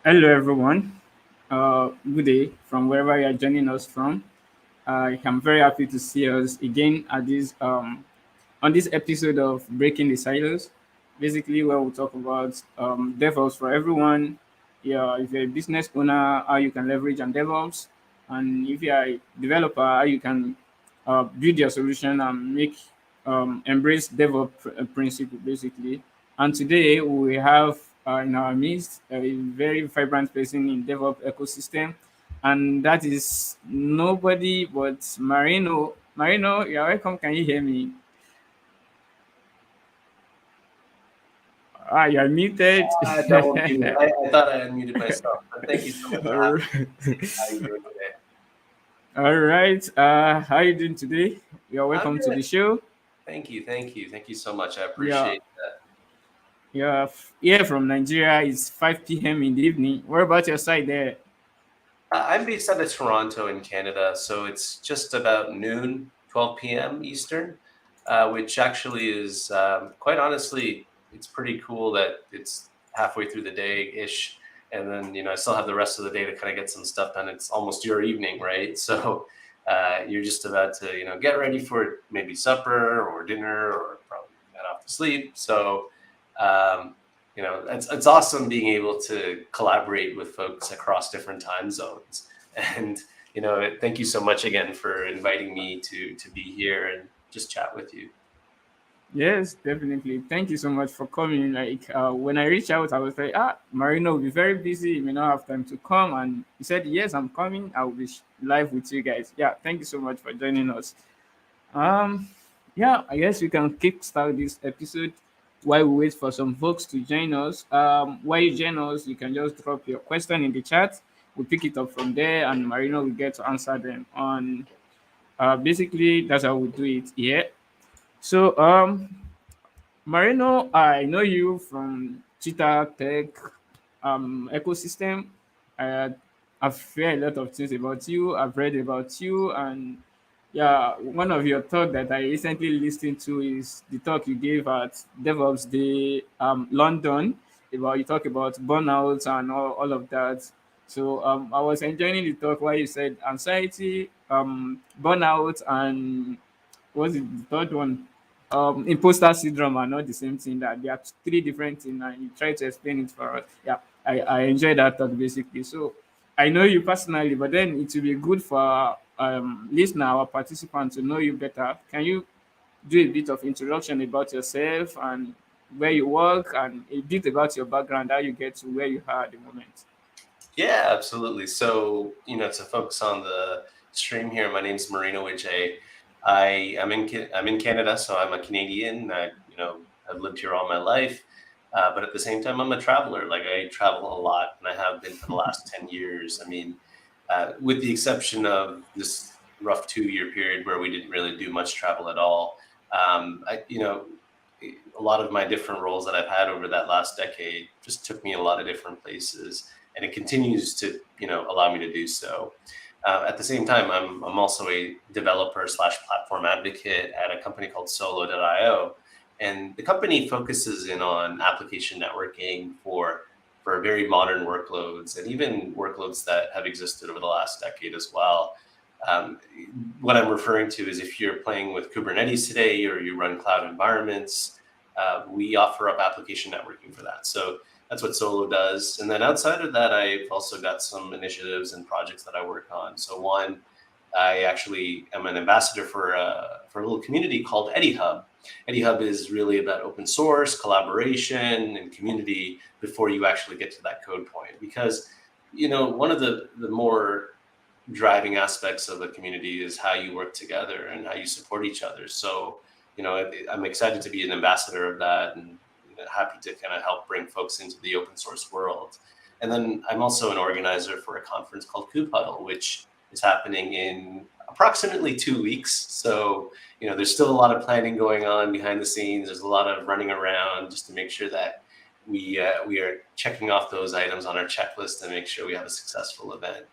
Hello, everyone. Good day from wherever you are joining us from. I'm very happy to see us again at this on this episode of Breaking the Silos. Basically, where we'll talk about DevOps for everyone. Yeah, if you're a business owner, how you can leverage on DevOps, and if you're a developer, how you can build your solution and make embrace DevOps principle basically. And today we have in our midst a very vibrant person in DevOps ecosystem, and that is nobody but Marino. Marino, you're welcome. Can you hear me? Ah, you're muted. Double muted. I thought I unmuted myself, but thank you so much for All having me. right. How are you doing today? All right. How are you doing today? You're I'm welcome to good. the show. Thank you so much. I Yeah, appreciate that. here from Nigeria. It's 5 p.m. in the evening. What about your side there? I'm based out of Toronto in Canada, so it's just about noon, 12 p.m. Eastern, which actually is quite honestly, it's pretty cool that it's halfway through the day-ish, and then I still have the rest of the day to kind of get some stuff done. It's almost your evening, right? So you're just about to get ready for maybe supper or dinner or probably head off to sleep. So um, it's awesome being able to collaborate with folks across different time zones. And thank you so much again for inviting me to be here and just chat with you. Yes, definitely. Thank you so much for coming. Like when I reached out, I was like, Marino will be very busy. He may not have time to come. And he said, yes, I'm coming. I will be live with you guys. Yeah, thank you so much for joining us. Um, yeah, I guess we can kickstart this episode while we wait for some folks to join us. While you join us, you can just drop your question in the chat. We'll pick it up from there, and Marino will get to answer them. On basically, that's how we do it here. So, Marino, I know you from Cheetah Tech ecosystem. I, I've heard a lot of things about you. I've read about you, and yeah, one of your talk that I recently listened to is the talk you gave at DevOps Day, London. About you talk about burnout and all of that. So I was enjoying the talk where you said anxiety, burnout, and what's it, the third one? Imposter syndrome are not the same thing. That they are three different things, and you try to explain it for us. Yeah, I enjoyed that talk basically. So I know you personally, but then it will be good for listener, our participants to know you better. Can you do a bit of introduction about yourself and where you work and a bit about your background, how you get to where you are at the moment? Yeah, absolutely. So, to focus on the stream here, my name's Marino Wijay. I'm in Canada, so I'm a Canadian. I've lived here all my life, but at the same time, I'm a traveler. Like I travel a lot, and I have been for the last 10 years. I mean, with the exception of this rough 2 year period where we didn't really do much travel at all. A lot of my different roles that I've had over that last decade just took me a lot of different places, and it continues to allow me to do so. At the same time, I'm also a developer slash platform advocate at a company called Solo.io, and the company focuses in on application networking for very modern workloads and even workloads that have existed over the last decade as well. Um, what I'm referring to is if you're playing with Kubernetes today or you run cloud environments, we offer up application networking for that. So that's what Solo does. And then outside of that, I've also got some initiatives and projects that I work on. So one, I actually am an ambassador for a little community called EddieHub. EddieHub is really about open source, collaboration, and community before you actually get to that code point. Because one of the more driving aspects of a community is how you work together and how you support each other. So, I'm excited to be an ambassador of that and happy to kind of help bring folks into the open source world. And then I'm also an organizer for a conference called Huddle, which is happening in approximately 2 weeks. So, there's still a lot of planning going on behind the scenes. There's a lot of running around just to make sure that we are checking off those items on our checklist and make sure we have a successful event.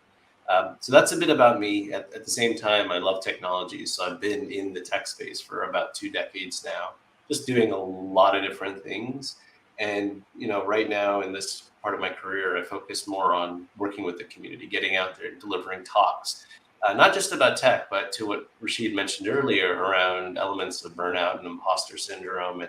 So that's a bit about me. At the same time, I love technology. So I've been in the tech space for about 2 decades now, just doing a lot of different things. And, right now in this part of my career, I focused more on working with the community, getting out there, delivering talks, not just about tech, but to what Rashid mentioned earlier around elements of burnout and imposter syndrome,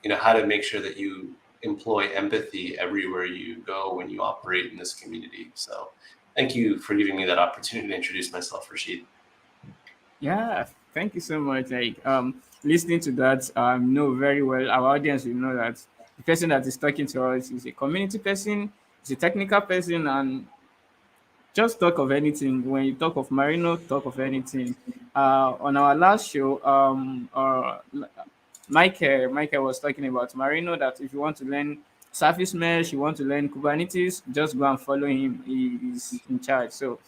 and how to make sure that you employ empathy everywhere you go when you operate in this community. So thank you for giving me that opportunity to introduce myself, Rashid. Yeah, thank you so much. Like listening to that, know very well our audience will know that the person that is talking to us is a community person, is a technical person, and just talk of anything. When you talk of Marino, talk of anything. On our last show, Michael was talking about Marino, that if you want to learn Surface Mesh, you want to learn Kubernetes, just go and follow him. He is in charge. So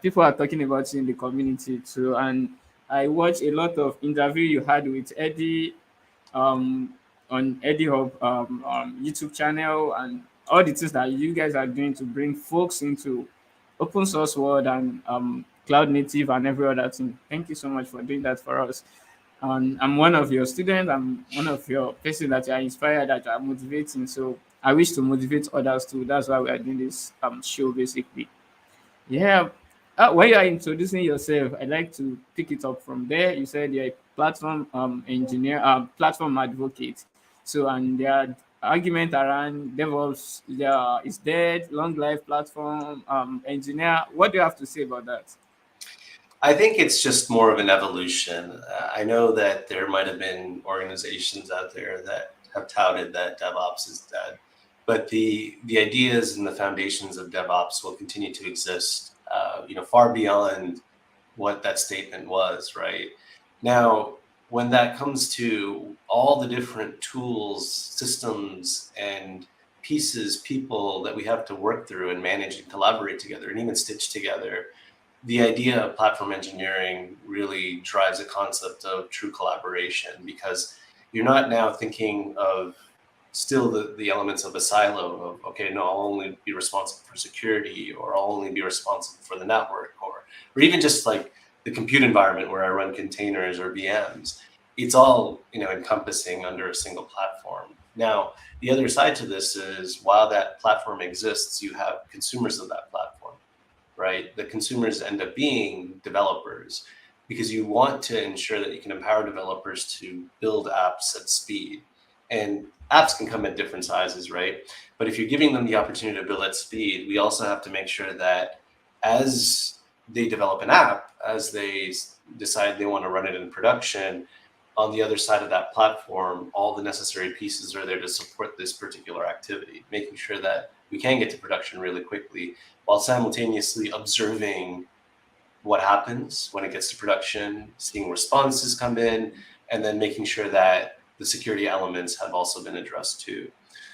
people are talking about you in the community too. And I watched a lot of interview you had with Eddie um, on Eddie Hub YouTube channel, and all the things that you guys are doing to bring folks into open source world and cloud native and every other thing. Thank you so much for doing that for us. I'm one of your students. I'm one of your person that you are inspired, that you are motivating. So I wish to motivate others too. That's why we are doing this show basically. Yeah. When you are introducing yourself, I'd like to pick it up from there. You said you're a platform engineer, platform advocate. So, and there are argument around DevOps is dead, long life platform engineer. What do you have to say about that? I think it's just more of an evolution. I know that there might have been organizations out there that have touted that DevOps is dead, but the ideas and the foundations of DevOps will continue to exist, far beyond what that statement was. Right now, when that comes to all the different tools, systems, and pieces, people that we have to work through and manage and collaborate together and even stitch together, the idea of platform engineering really drives a concept of true collaboration, because you're not now thinking of still the elements of a silo of, okay, no, I'll only be responsible for security, or I'll only be responsible for the network, or even just like the compute environment where I run containers or VMs. It's all encompassing under a single platform. Now, the other side to this is, while that platform exists, you have consumers of that platform, right? The consumers end up being developers, because you want to ensure that you can empower developers to build apps at speed. And apps can come at different sizes, right? But if you're giving them the opportunity to build at speed, we also have to make sure that as they develop an app, as they decide they want to run it in production, on the other side of that platform, all the necessary pieces are there to support this particular activity, making sure that we can get to production really quickly, while simultaneously observing what happens when it gets to production, seeing responses come in, and then making sure that the security elements have also been addressed too.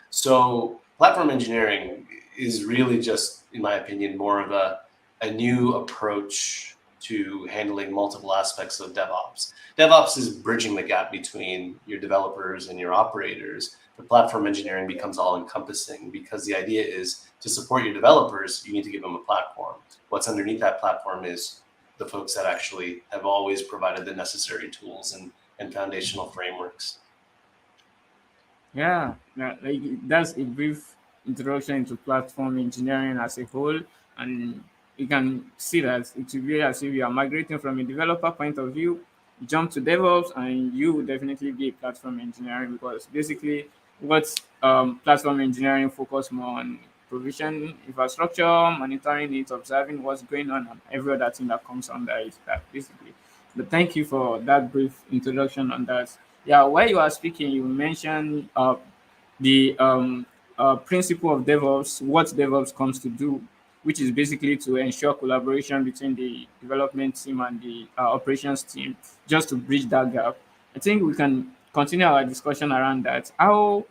So platform engineering is really just, in my opinion, more of a new approach to handling multiple aspects of DevOps. DevOps is bridging the gap between your developers and your operators. But platform engineering becomes all encompassing, because the idea is to support your developers, you need to give them a platform. What's underneath that platform is the folks that actually have always provided the necessary tools and foundational frameworks. Yeah, like that's a brief introduction into platform engineering as a whole, and you can see that it will be as if you are migrating from a developer point of view, jump to DevOps, and you will definitely be a platform engineering, because basically what platform engineering focus more on provision infrastructure, monitoring it, observing what's going on, and every other thing that comes under it. That basically. But thank you for that brief introduction on that. Yeah, while you are speaking, you mentioned the principle of DevOps, what DevOps comes to do, which is basically to ensure collaboration between the development team and the operations team, just to bridge that gap. I think we can continue our discussion around that. How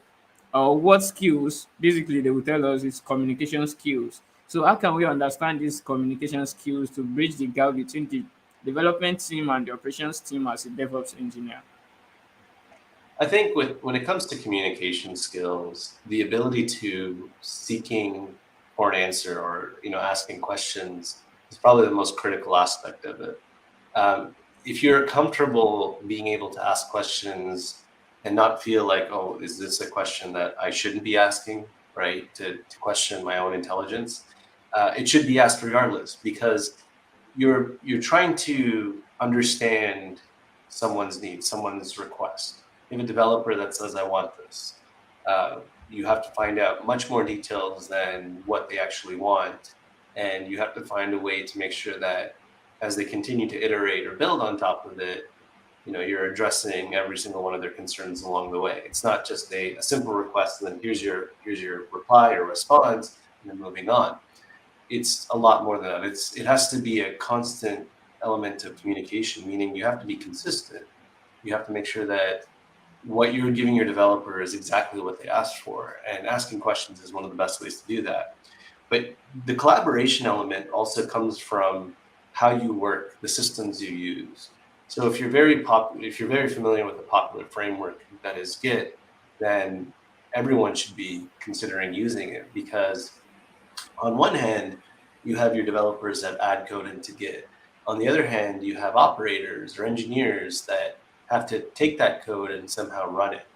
what skills, basically, they will tell us is communication skills. So, how can we understand these communication skills to bridge the gap between the development team and the operations team as a DevOps engineer? I think when it comes to communication skills, the ability to seeking for an answer, or asking questions, is probably the most critical aspect of it. If you're comfortable being able to ask questions and not feel like, oh, is this a question that I shouldn't be asking? right? To question my own intelligence. It should be asked regardless, because you're trying to understand someone's needs, someone's request. You have a developer that says, "I want this." You have to find out much more details than what they actually want, and you have to find a way to make sure that as they continue to iterate or build on top of it, you're addressing every single one of their concerns along the way. It's not just a simple request and then here's your reply or response and then moving on. It's a lot more than that. It has to be a constant element of communication, meaning you have to be consistent. You have to make sure that what you're giving your developer is exactly what they asked for, and asking questions is one of the best ways to do that. But the collaboration element also comes from how you work, the systems you use. So if you're very familiar with a popular framework that is Git, then everyone should be considering using it, because on one hand, you have your developers that add code into Git. On the other hand, you have operators or engineers that have to take that code and somehow run it.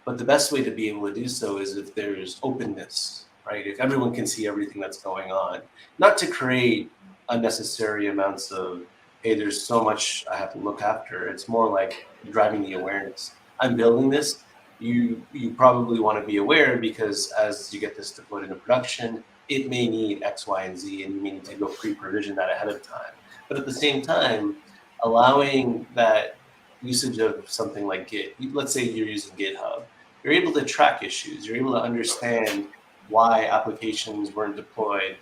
But the best way to be able to do so is if there's openness, right? If everyone can see everything that's going on, not to create unnecessary amounts of, hey, there's so much I have to look after. It's more like driving the awareness. I'm building this. You probably want to be aware, because as you get this deployed into production, it may need X, Y, and Z, and you may need to go pre-provision that ahead of time. But at the same time, allowing that usage of something like Git, let's say you're using GitHub, you're able to track issues. You're able to understand why applications weren't deployed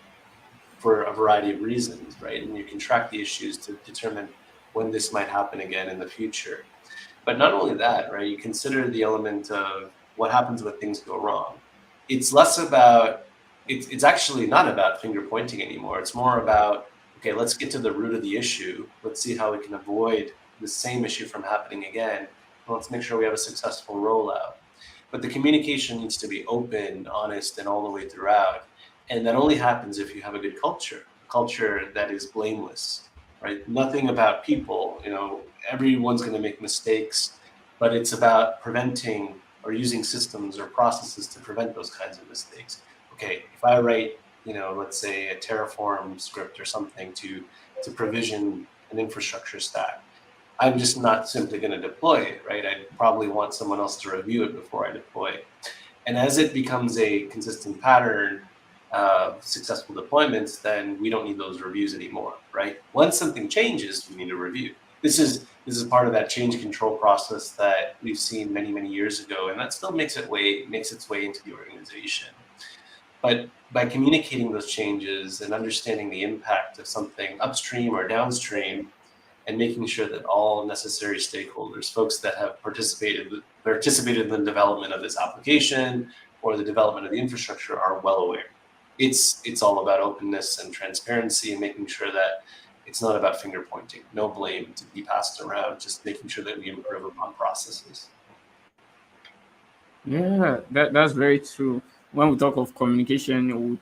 for a variety of reasons, right? And you can track the issues to determine when this might happen again in the future. But not only that, right? You consider the element of what happens when things go wrong. It's less about, it's actually not about finger pointing anymore. It's more about, okay, let's get to the root of the issue. Let's see how we can avoid the same issue from happening again. Let's make sure we have a successful rollout. But the communication needs to be open, honest, and all the way throughout. And that only happens if you have a good culture, a culture that is blameless, right? Nothing about people, everyone's going to make mistakes, but it's about preventing or using systems or processes to prevent those kinds of mistakes. Okay, if I write, let's say a Terraform script or something to provision an infrastructure stack, I'm just not simply going to deploy it, right? I probably want someone else to review it before I deploy it. And as it becomes a consistent pattern of successful deployments, then we don't need those reviews anymore, right? Once something changes, we need a review. This is part of that change control process that we've seen many, many years ago, and that still makes its way into the organization. But by communicating those changes and understanding the impact of something upstream or downstream, and making sure that all necessary stakeholders, folks that have participated in the development of this application or the development of the infrastructure, are well aware. It's all about openness and transparency, and making sure that it's not about finger pointing, no blame to be passed around, just making sure that we improve upon processes. Yeah, that's very true. When we talk of communication,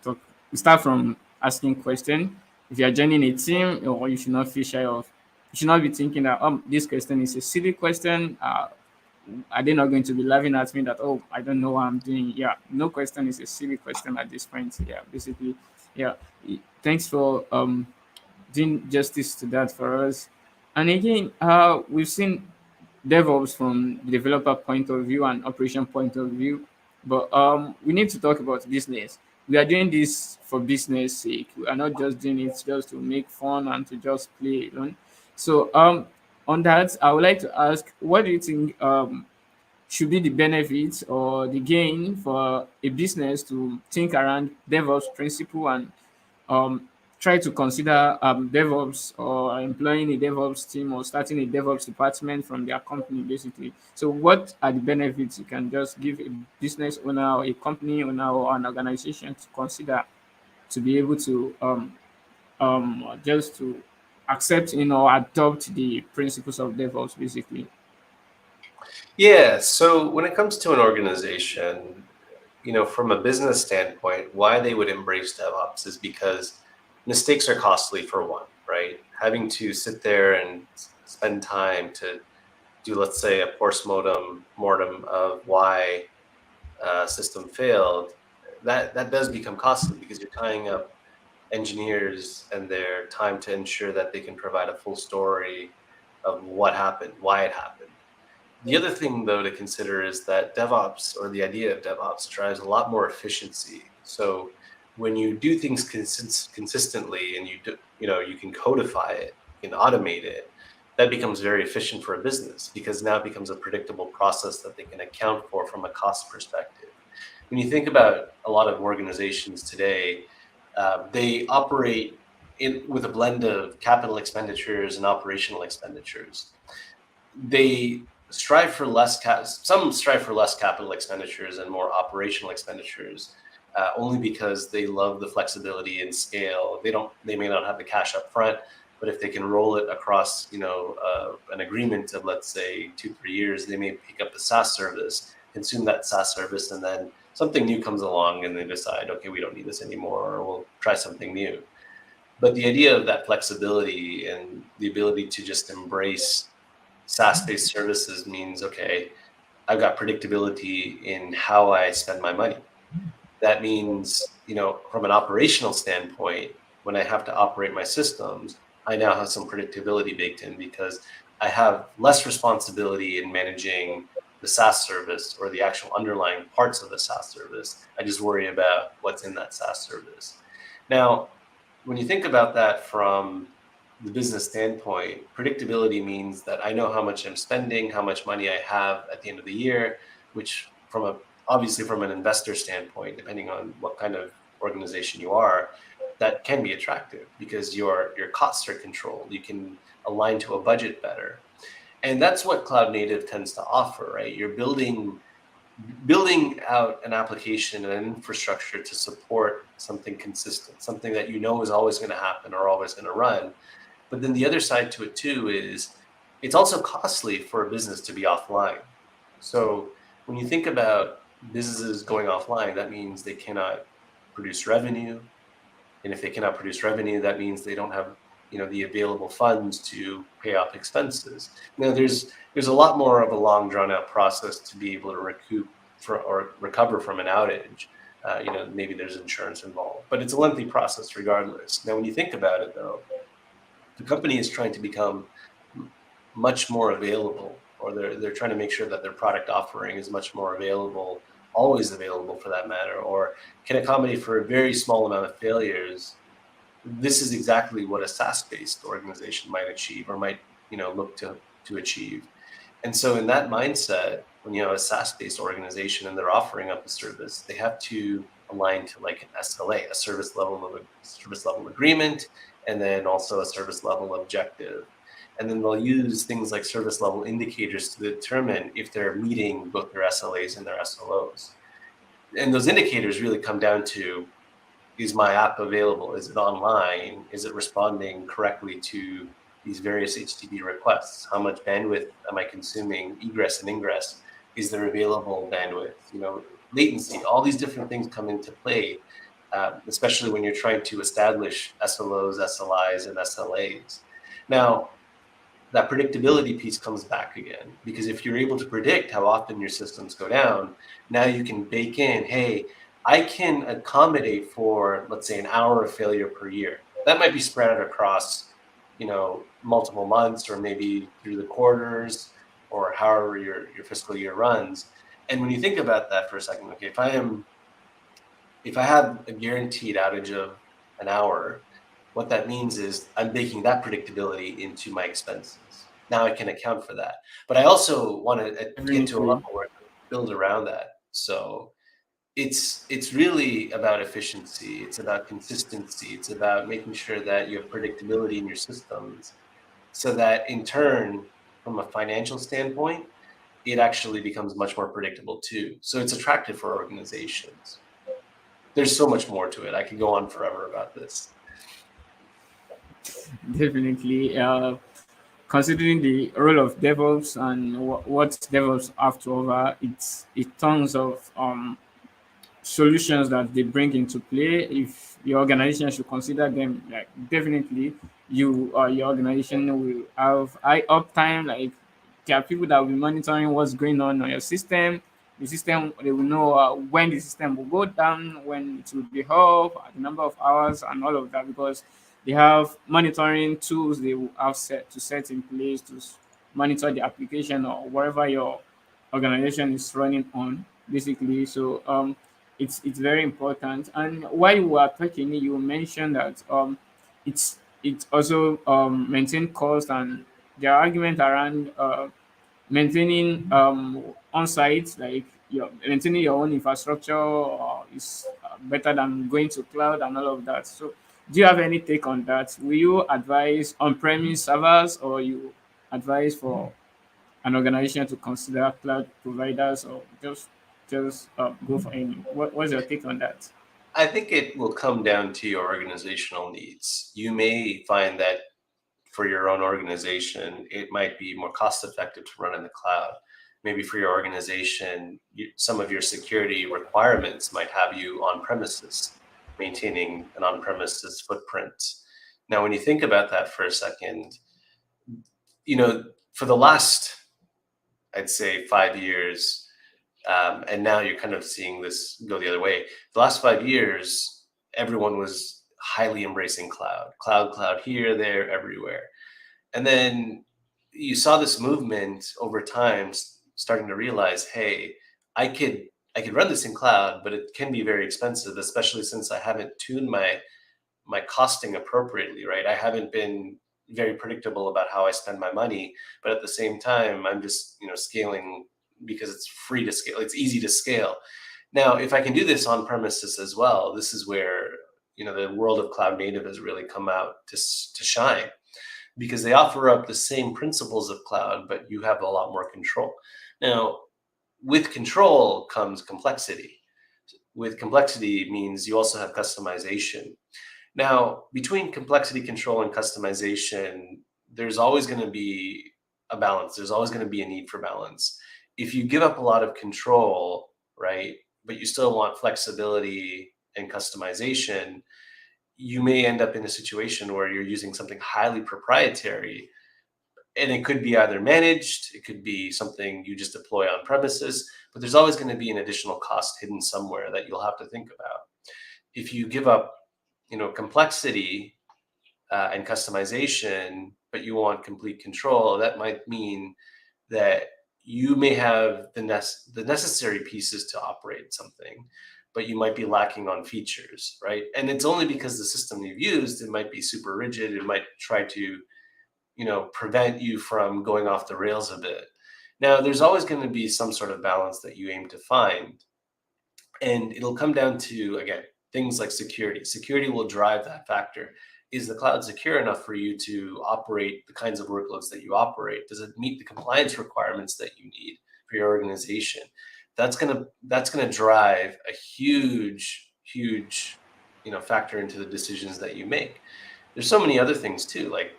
we start from asking question. If you are joining a team, or you should not feel shy of, you should not be thinking that this question is a silly question. Are they not going to be laughing at me that, oh, I don't know what I'm doing? Yeah, no question is a silly question at this point. Yeah, basically, yeah. Thanks for doing justice to that for us. And again, we've seen DevOps from the developer point of view and operation point of view, but we need to talk about business. We are doing this for business sake. We are not just doing it just to make fun and to just play alone. So on that, I would like to ask, what do you think should be the benefits or the gain for a business to think around DevOps principle and um, try to consider DevOps or employing a DevOps team or starting a DevOps department from their company, basically. So, what are the benefits you can just give a business owner or a company owner or an organization to consider to be able to just to accept or adopt the principles of DevOps, basically? Yeah, so when it comes to an organization, from a business standpoint, why they would embrace DevOps is because mistakes are costly, for one, right? Having to sit there and spend time to do, let's say, a post mortem of why a system failed, that does become costly because you're tying up engineers and their time to ensure that they can provide a full story of what happened, why it happened. The other thing, though, to consider is that DevOps, or the idea of DevOps, drives a lot more efficiency. So when you do things consistently, and you can codify it, you can automate it, that becomes very efficient for a business, because now it becomes a predictable process that they can account for from a cost perspective. When you think about a lot of organizations today, they operate with a blend of capital expenditures and operational expenditures. They strive for some strive for less capital expenditures and more operational expenditures, only because they love the flexibility and scale. They may not have the cash up front, but if they can roll it across, an agreement of, let's say, 2-3 years, they may pick up the SaaS service, consume that SaaS service, and then something new comes along and they decide, okay, we don't need this anymore, or we'll try something new. But the idea of that flexibility and the ability to just embrace SaaS-based services means, okay, I've got predictability in how I spend my money. That means, from an operational standpoint, when I have to operate my systems, I now have some predictability baked in, because I have less responsibility in managing the SaaS service or the actual underlying parts of the SaaS service. I just worry about what's in that SaaS service. Now, when you think about that from the business standpoint, predictability means that I know how much I'm spending, how much money I have at the end of the year, which obviously from an investor standpoint, depending on what kind of organization you are, that can be attractive, because your costs are controlled. You can align to a budget better. And that's what cloud native tends to offer, right? You're building out an application and an infrastructure to support something consistent, something that is always going to happen or always going to run. But then the other side to it too is it's also costly for a business to be offline. So when you think about businesses going offline, that means they cannot produce revenue. And if they cannot produce revenue, that means they don't have the available funds to pay off expenses. Now, there's a lot more of a long, drawn-out process to be able to recoup or recover from an outage. Maybe there's insurance involved, but it's a lengthy process regardless. Now, when you think about it, though, the company is trying to become much more available, or they're trying to make sure that their product offering is much more available, always available for that matter, or can accommodate for a very small amount of failures. This is exactly what a SaaS-based organization might achieve, or might look to achieve. And so in that mindset, when you have a SaaS-based organization and they're offering up a service, they have to align to like an SLA, a service level agreement, and then also a service level objective. And then they'll use things like service level indicators to determine if they're meeting both their SLAs and their SLOs. And those indicators really come down to, is my app available? Is it online? Is it responding correctly to these various HTTP requests? How much bandwidth am I consuming, egress and ingress? Is there available bandwidth? Latency, all these different things come into play, especially when you're trying to establish SLOs, SLIs, and SLAs. Now, that predictability piece comes back again, because if you're able to predict how often your systems go down, now you can bake in, hey, I can accommodate for, let's say, an hour of failure per year. That might be spread out across, multiple months, or maybe through the quarters, or however your fiscal year runs. And when you think about that for a second, okay, if I have a guaranteed outage of an hour, what that means is I'm baking that predictability into my expenses. Now I can account for that. But I also want to get to a level where I can build around that. So it's really about efficiency. It's about consistency. It's about making sure that you have predictability in your systems, so that in turn, from a financial standpoint, it actually becomes much more predictable too. So it's attractive for organizations. There's so much more to it. I could go on forever about this. Definitely. Considering the role of DevOps and what DevOps have to offer, it's tons of solutions that they bring into play. If your organization should consider them, like definitely your organization will have high uptime. Like there are people that will be monitoring what's going on your system. the system, they will know when the system will go down, when it will be up, the number of hours, and all of that, because they have monitoring tools they will have set in place to monitor the application or wherever your organization is running on, basically. So it's very important. And while you were talking, you mentioned that it's also maintain cost, and their argument around maintaining on site, like your maintaining your own infrastructure is better than going to cloud and all of that. So do you have any take on that? Will you advise on-premise servers, or you advise for an organization to consider cloud providers, or just go for any? What's your take on that? I think it will come down to your organizational needs. You may find that for your own organization, it might be more cost effective to run in the cloud. Maybe for your organization, some of your security requirements might have you on premises, maintaining an on premises footprint. Now, when you think about that for a second, for the last, I'd say, 5 years, and now you're kind of seeing this go the other way. The last 5 years, everyone was highly embracing cloud here, there, everywhere. And then you saw this movement over time starting to realize, hey, I could run this in cloud, but it can be very expensive, especially since I haven't tuned my costing appropriately, right? I haven't been very predictable about how I spend my money, but at the same time, I'm just scaling because it's free to scale. It's easy to scale. Now, if I can do this on premises as well, this is where the world of cloud native has really come out to shine, because they offer up the same principles of cloud, but you have a lot more control. Now, with control comes complexity. With complexity means you also have customization. Now, between complexity control and customization, there's always going to be a balance. There's always going to be a need for balance. If you give up a lot of control, right, but you still want flexibility and customization, you may end up in a situation where you're using something highly proprietary, and it could be either managed, it could be something you just deploy on premises, but there's always going to be an additional cost hidden somewhere that you'll have to think about. If you give up, complexity and customization, but you want complete control, that might mean that you may have the necessary pieces to operate something, but you might be lacking on features, right? And it's only because the system you've used, it might be super rigid. It might try to, prevent you from going off the rails a bit. Now, there's always going to be some sort of balance that you aim to find. And it'll come down to, again, things like security. Security will drive that factor. Is the cloud secure enough for you to operate the kinds of workloads that you operate? Does it meet the compliance requirements that you need for your organization? That's gonna drive a huge factor into the decisions that you make. There's so many other things too, like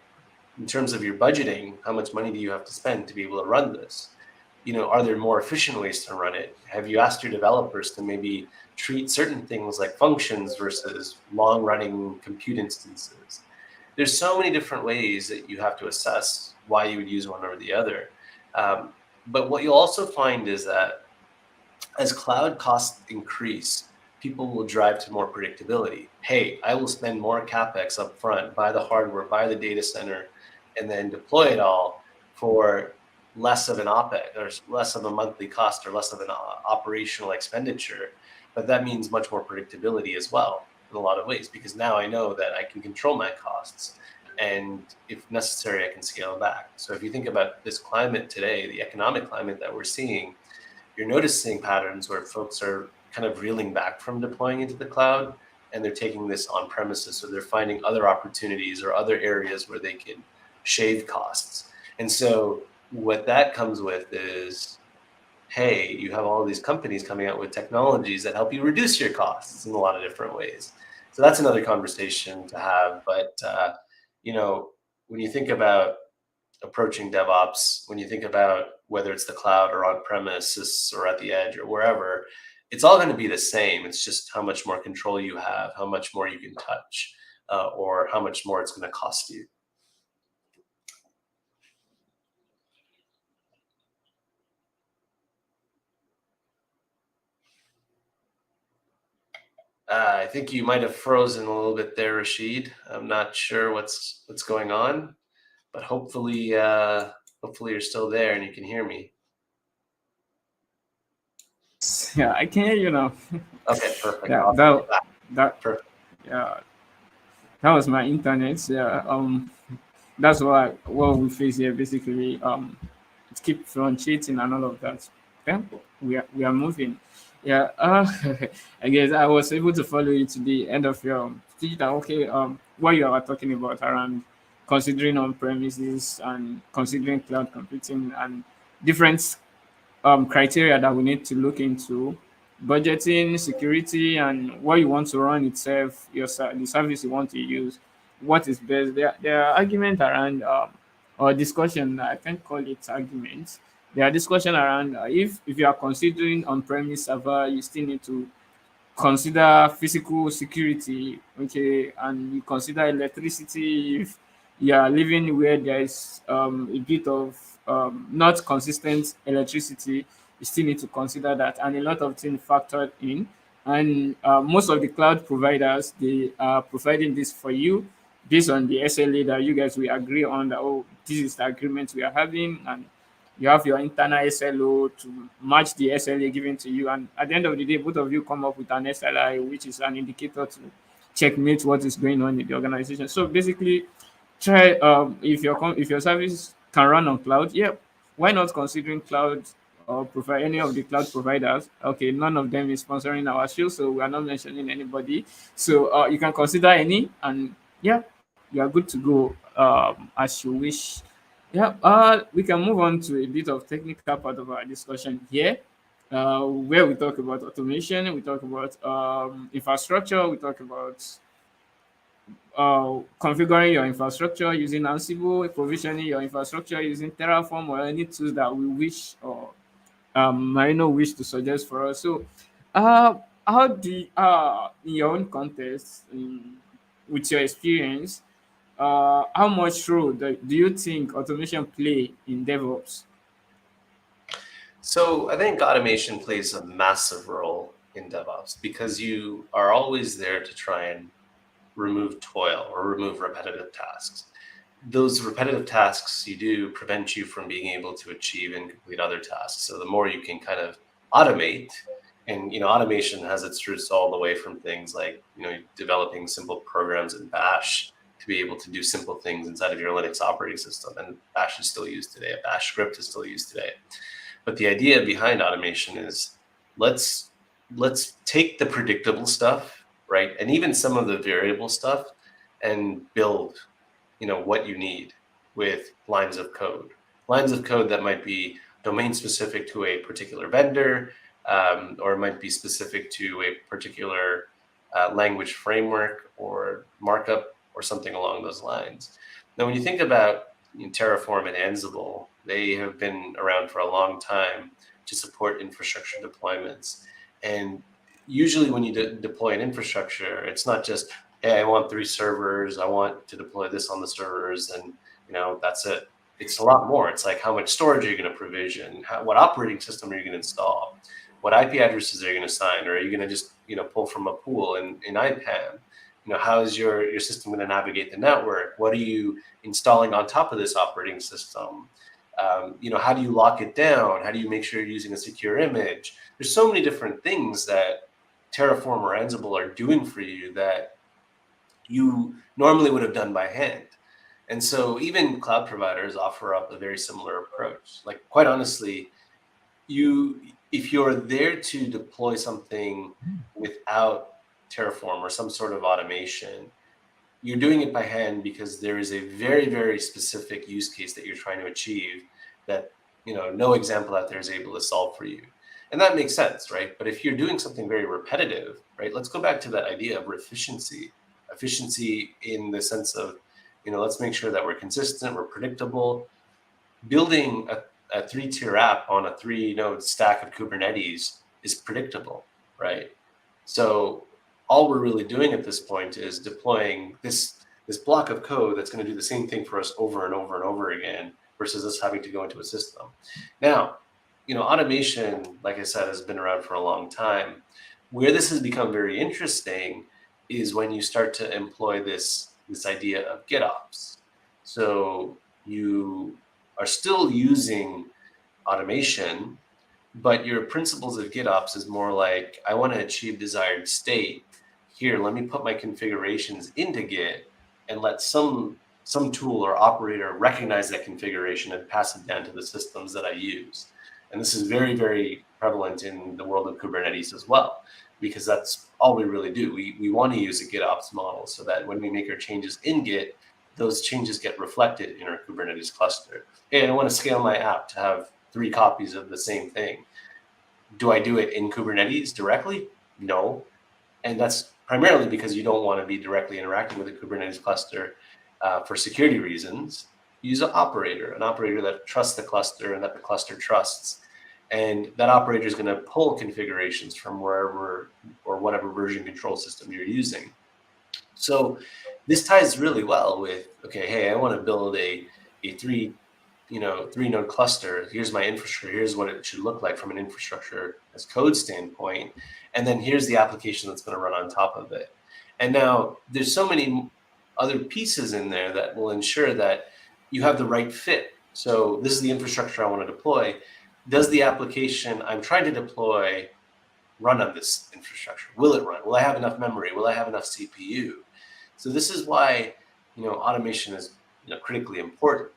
in terms of your budgeting, how much money do you have to spend to be able to run this? Are there more efficient ways to run it? Have you asked your developers to maybe treat certain things like functions versus long-running compute instances? There's so many different ways that you have to assess why you would use one or the other. But what you'll also find is that as cloud costs increase, people will drive to more predictability. Hey, I will spend more CapEx up front, buy the hardware, buy the data center, and then deploy it all for less of an OpEx, or less of a monthly cost, or less of an operational expenditure. But that means much more predictability as well in a lot of ways, because now I know that I can control my costs, and if necessary, I can scale back. So if you think about this climate today, the economic climate that we're seeing, you're noticing patterns where folks are kind of reeling back from deploying into the cloud, and they're taking this on premises. So they're finding other opportunities or other areas where they can shave costs. And so what that comes with is, hey, you have all these companies coming out with technologies that help you reduce your costs in a lot of different ways. So that's another conversation to have. But, when you think about approaching DevOps, when you think about whether it's the cloud or on premises or at the edge or wherever, it's all going to be the same. It's just how much more control you have, how much more you can touch, or how much more it's going to cost you. I think you might have frozen a little bit there, Rashid. I'm not sure what's going on, but hopefully you're still there and you can hear me. Yeah, I can hear you now. Okay, perfect. Yeah, Awesome. that that Perfect. yeah, that was my internet. Yeah, that's what we face here basically. To keep fluctuating and all of that. Yeah, we are moving. Yeah, I guess I was able to follow you to the end of your digital. Okay, what you are talking about around considering on premises and considering cloud computing and different criteria that we need to look into budgeting, security, and what you want to run itself, the service you want to use, what is best. There are arguments around or discussion. I can't call it arguments. There are discussion around if you are considering on-premise server, you still need to consider physical security, okay, and you consider electricity if you are living where there is a bit of not consistent electricity, you still need to consider that, and a lot of things factored in. And most of the cloud providers, they are providing this for you based on the SLA that you guys will agree on, that oh, this is the agreement we are having, and you have your internal SLO to match the SLA given to you. And at the end of the day, both of you come up with an SLI, which is an indicator to checkmate what is going on in the organization. So basically, try if your service can run on cloud, yeah, why not considering cloud or provide any of the cloud providers? Okay, none of them is sponsoring our show, so we are not mentioning anybody. So you can consider any, and yeah, you are good to go as you wish. Yeah, we can move on to a bit of technical part of our discussion here, where we talk about automation, we talk about infrastructure, we talk about configuring your infrastructure using Ansible, provisioning your infrastructure using Terraform or any tools that we wish or Marino wish to suggest for us. So, uh, how do in your own context, with your experience, how much role do you think automation play in DevOps? So I think automation plays a massive role in DevOps because you are always there to try and remove toil or remove repetitive tasks. Those repetitive tasks you do prevent you from being able to achieve and complete other tasks. So the more you can kind of automate, and automation has its roots all the way from things like developing simple programs in Bash to be able to do simple things inside of your Linux operating system. And Bash is still used today. A Bash script is still used today. But the idea behind automation is let's take the predictable stuff, right? And even some of the variable stuff and build, what you need with lines of code. Lines of code that might be domain specific to a particular vendor, or it might be specific to a particular language framework or markup or something along those lines. Now, when you think about Terraform and Ansible, they have been around for a long time to support infrastructure deployments. And usually when you deploy an infrastructure, it's not just, hey, I want 3 servers, I want to deploy this on the servers, and that's it. It's a lot more. It's like, how much storage are you going to provision? What operating system are you going to install? What IP addresses are you going to assign? Or are you going to just pull from a pool in IPAM? How is your system going to navigate the network? What are you installing on top of this operating system? How do you lock it down? How do you make sure you're using a secure image? There's so many different things that Terraform or Ansible are doing for you that you normally would have done by hand. And so even cloud providers offer up a very similar approach. Like, quite honestly, if you're there to deploy something without Terraform or some sort of automation, you're doing it by hand because there is a very, very specific use case that you're trying to achieve that no example out there is able to solve for you. And that makes sense, right? But if you're doing something very repetitive, right, let's go back to that idea of efficiency in the sense of, let's make sure that we're consistent, we're predictable. Building a 3-tier app on a 3-node stack of Kubernetes is predictable, right? So all we're really doing at this point is deploying this block of code that's going to do the same thing for us over and over and over again, versus us having to go into a system. Now, automation, like I said, has been around for a long time, Where this has become very interesting is when you start to employ this idea of GitOps. So you are still using automation, but your principles of GitOps is more like, I want to achieve desired state. Here, let me put my configurations into Git and let some tool or operator recognize that configuration and pass it down to the systems that I use. And this is very, very prevalent in the world of Kubernetes as well, because that's all we really do. We want to use a GitOps model so that when we make our changes in Git, those changes get reflected in our Kubernetes cluster. Hey, I want to scale my app to have 3 copies of the same thing. Do I do it in Kubernetes directly? No. And that's primarily because you don't want to be directly interacting with a Kubernetes cluster for security reasons. Use an operator that trusts the cluster and that the cluster trusts. And that operator is going to pull configurations from wherever or whatever version control system you're using. So this ties really well with, okay, hey, I want to build a 3-node cluster. Here's my infrastructure. Here's what it should look like from an infrastructure as code standpoint. And then here's the application that's going to run on top of it. And now there's so many other pieces in there that will ensure that you have the right fit. So this is the infrastructure I want to deploy. Does the application I'm trying to deploy run on this infrastructure? Will it run? Will I have enough memory? Will I have enough CPU? So this is why, automation is, critically important.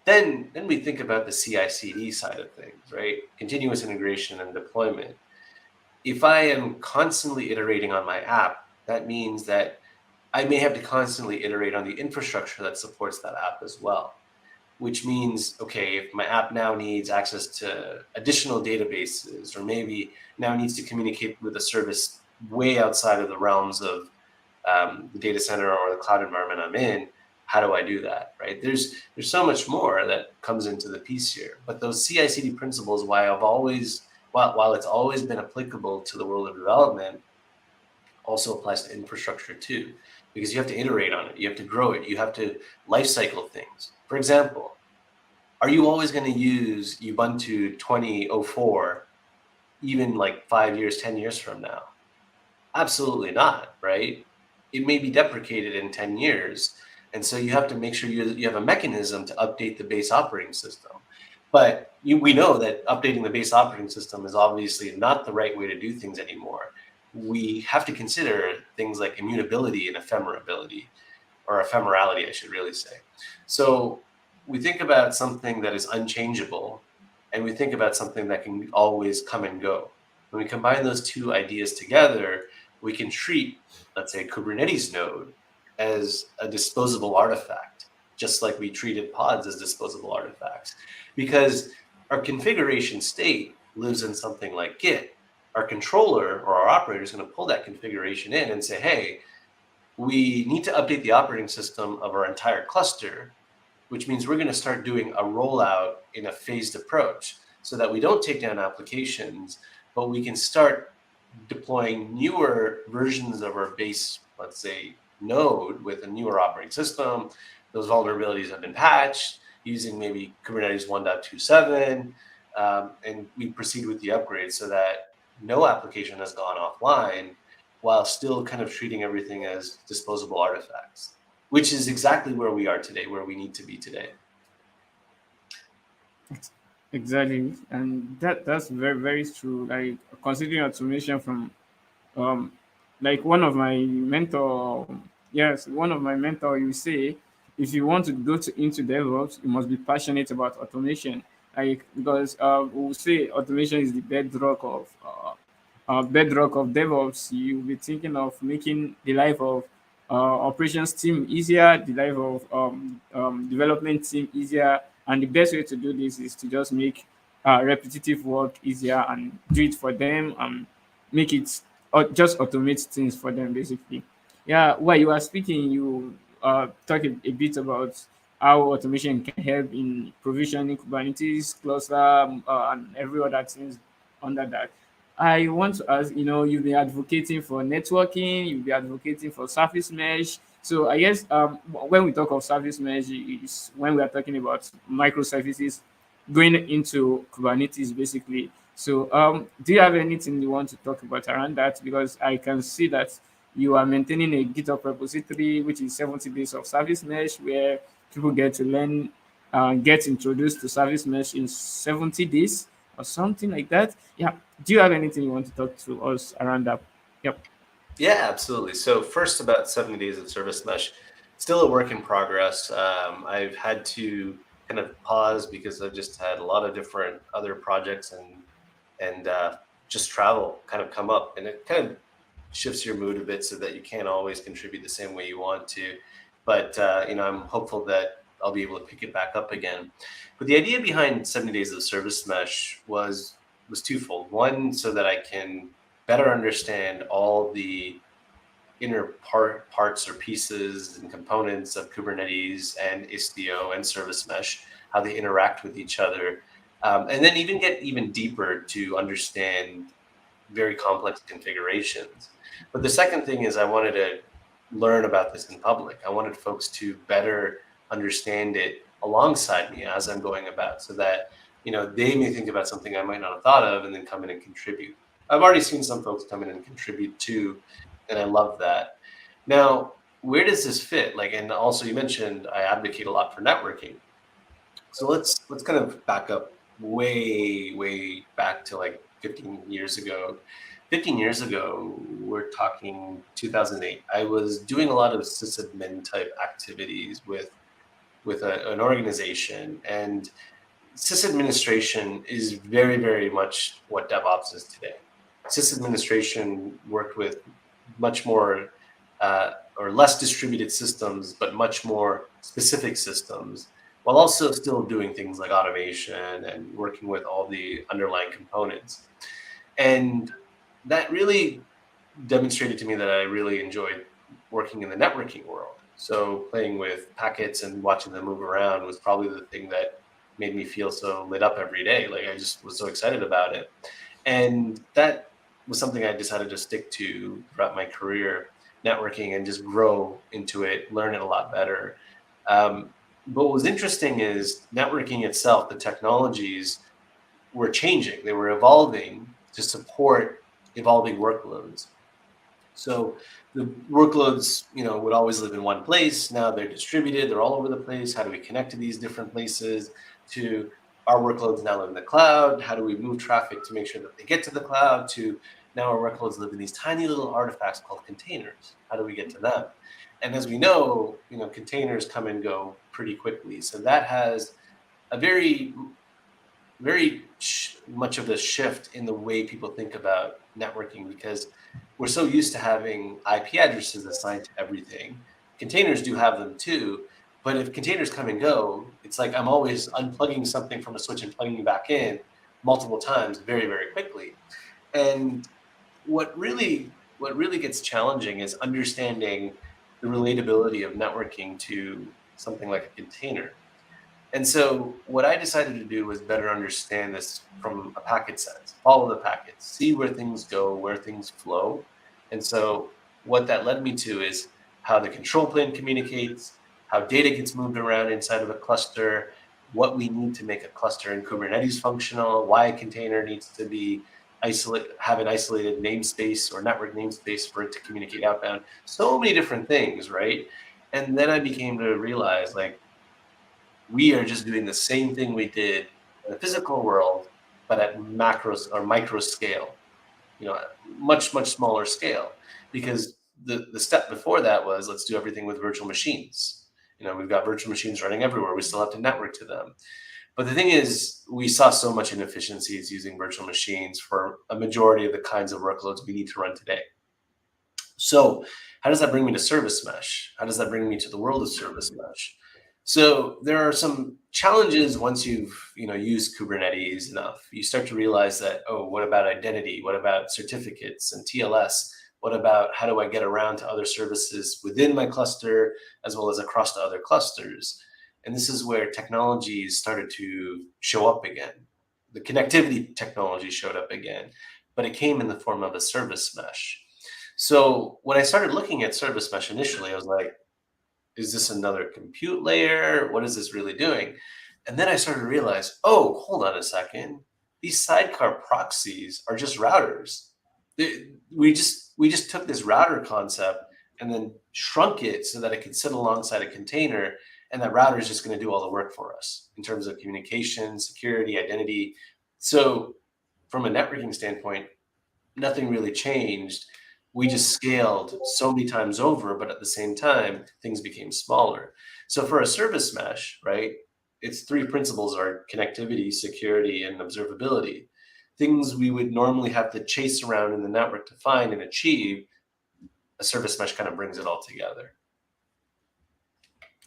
Then we think about the CI/CD side of things, right? Continuous integration and deployment. If I am constantly iterating on my app, that means that I may have to constantly iterate on the infrastructure that supports that app as well, which means, okay, if my app now needs access to additional databases, or maybe now needs to communicate with a service way outside of the realms of the data center or the cloud environment I'm in, how do I do that, right? There's so much more that comes into the piece here. But those CI/CD principles, while it's always been applicable to the world of development, also applies to infrastructure too, because you have to iterate on it, you have to grow it, you have to lifecycle things. For example, are you always going to use Ubuntu 2004 even like 5 years, 10 years from now? Absolutely not, right? It may be deprecated in 10 years. And so you have to make sure you have a mechanism to update the base operating system. But we know that updating the base operating system is obviously not the right way to do things anymore. We have to consider things like immutability and ephemerability, or ephemerality, I should really say. So we think about something that is unchangeable, and we think about something that can always come and go. When we combine those two ideas together, we can treat, let's say, a Kubernetes node as a disposable artifact, just like we treated pods as disposable artifacts. Because our configuration state lives in something like Git. Our controller or our operator is going to pull that configuration in and say, hey, we need to update the operating system of our entire cluster, which means we're going to start doing a rollout in a phased approach so that we don't take down applications, but we can start deploying newer versions of our base, let's say, node with a newer operating system. Those vulnerabilities have been patched using maybe Kubernetes 1.27, and we proceed with the upgrade so that no application has gone offline while still kind of treating everything as disposable artifacts, which is exactly where we are today, where we need to be today. Exactly, and that's very very true. Like considering automation from um like one of my mentor, yes, one of my mentor, you say if you want to go into DevOps, you must be passionate about automation. Like because we'll say automation is the bedrock of DevOps. You'll be thinking of making the life of operations team easier, the life of development team easier, and the best way to do this is to just make repetitive work easier and do it for them and make it or just automate things for them basically. Yeah, while you are speaking, you talk a bit about how automation can help in provisioning Kubernetes cluster and every other things under that. I want to ask, you've been advocating for networking, you've been advocating for service mesh. So I guess when we talk of service mesh, is when we are talking about microservices going into Kubernetes, basically. So, do you have anything you want to talk about around that? Because I can see that you are maintaining a GitHub repository, which is 70 days of service mesh, where people get to learn, get introduced to service mesh in 70 days or something like that. Yeah. Do you have anything you want to talk to us around that? Yep. Yeah, absolutely. So first, about 70 days of service mesh, still a work in progress. I've had to kind of pause because I've just had a lot of different other projects and just travel kind of come up, and it kind of shifts your mood a bit so that you can't always contribute the same way you want to. But I'm hopeful that I'll be able to pick it back up again. But the idea behind 70 days of service mesh was twofold. One, so that I can better understand all the inner parts or pieces and components of Kubernetes and Istio and service mesh, how they interact with each other, and then even get even deeper to understand very complex configurations. But the second thing is I wanted to learn about this in public. I wanted folks to better understand it alongside me as I'm going about, so that they may think about something I might not have thought of and then come in and contribute. I've already seen some folks come in and contribute too, and I love that. Now, where does this fit? Like, and also you mentioned I advocate a lot for networking. So let's kind of back up way back to like 15 years ago. 15 years ago, we're talking 2008. I was doing a lot of sysadmin type activities with an organization, and sysadministration is very much what DevOps is today. Sysadministration worked with much more or less distributed systems, but much more specific systems, while also still doing things like automation and working with all the underlying components. And that really demonstrated to me that I really enjoyed working in the networking world. So playing with packets and watching them move around was probably the thing that made me feel so lit up every day. Like, I just was so excited about it. And that was something I decided to stick to throughout my career, networking, and just grow into it, learn it a lot better. But what was interesting is networking itself, the technologies were changing. They were evolving to support evolving workloads. So the workloads, would always live in one place. Now they're distributed. They're all over the place. How do we connect to these different places? To our workloads now live in the cloud. How do we move traffic to make sure that they get to the cloud? To now our workloads live in these tiny little artifacts called containers. How do we get to them? And as we know, containers come and go pretty quickly. So that has a very much of a shift in the way people think about networking, because we're so used to having IP addresses assigned to everything. Containers do have them too, but if containers come and go, it's like I'm always unplugging something from a switch and plugging it back in multiple times very quickly. And what really gets challenging is understanding the relatability of networking to something like a container. And so what I decided to do was better understand this from a packet sense, follow the packets, see where things go, where things flow. And so what that led me to is how the control plane communicates, how data gets moved around inside of a cluster, what we need to make a cluster in Kubernetes functional, why a container needs to be have an isolated namespace or network namespace for it to communicate outbound. So many different things, right? And then I became to realize, like, we are just doing the same thing we did in the physical world, but at macro or micro scale, much smaller scale. Because the step before that was, let's do everything with virtual machines. We've got virtual machines running everywhere. We still have to network to them. But the thing is, we saw so much inefficiencies using virtual machines for a majority of the kinds of workloads we need to run today. So how does that bring me to service mesh? How does that bring me to the world of service mesh? So there are some challenges once you've used Kubernetes enough. You start to realize that, oh, what about identity? What about certificates and TLS? What about how do I get around to other services within my cluster as well as across to other clusters? And this is where technologies started to show up again. The connectivity technology showed up again, but it came in the form of a service mesh. So when I started looking at service mesh initially, I was like, is this another compute layer? What is this really doing? And then I started to realize, oh, hold on a second. these sidecar proxies are just routers. We just took this router concept and then shrunk it so that it could sit alongside a container, and that router is just going to do all the work for us in terms of communication, security, identity. So from a networking standpoint, nothing really changed. We just scaled so many times over, but at the same time, things became smaller. So for a service mesh, right, its three principles are connectivity, security, and observability. Things we would normally have to chase around in the network to find and achieve, a service mesh kind of brings it all together.